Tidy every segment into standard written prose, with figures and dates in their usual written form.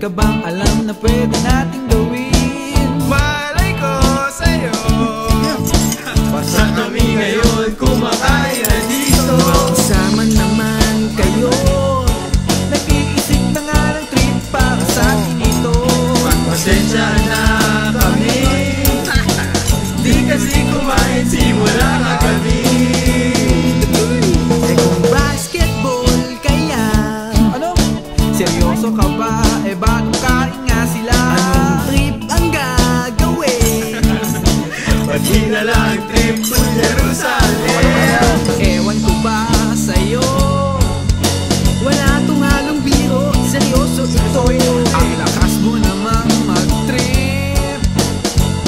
ka bang alam na pwede nating gawin? Malay ko sa'yo. Basta kami ngayon kumakain na dito. Sama naman kayo, nag-iisip na nga ng trip para sa atin ito. Pasensya na kami, di kasi kumain simula kagabi. Eh kung basketball kaya, ano? Seryoso ka ba? Eh bagong kain nga sila. Anong trip ang gagawin? Pati na lang trip to Jerusalem. Ewan ko ba sa'yo, wala tong halong biro, seryoso ito. Ang lakas mo namang mag-trip,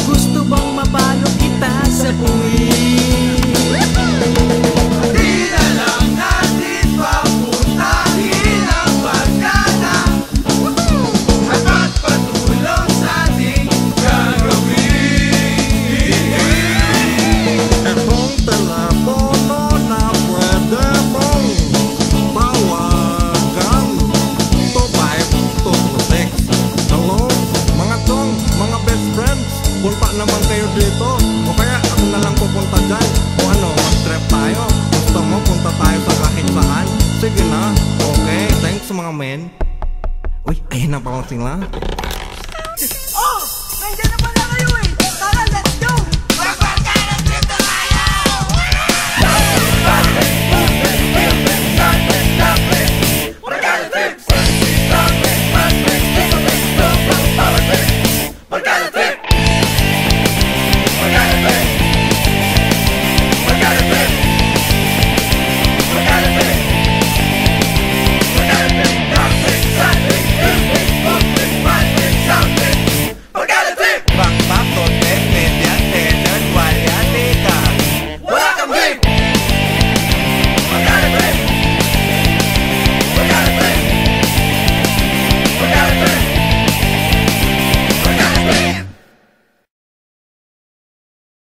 gusto bang mapalo kita sa buwis? Di na lang natin papuntahin ang barkada at magpatulong sa ating gagawin. Etong telepono na pwede mong tawagan 25226. Hello, mga chong, mga best friends, punta naman kayo dito. O kaya ako na lang pupunta dyan. O ano, mag-trip tayo. Gusto mo punta tayo sa kahit saan? Sige na, okay, thanks mga men. Uy, ayun na pa sila.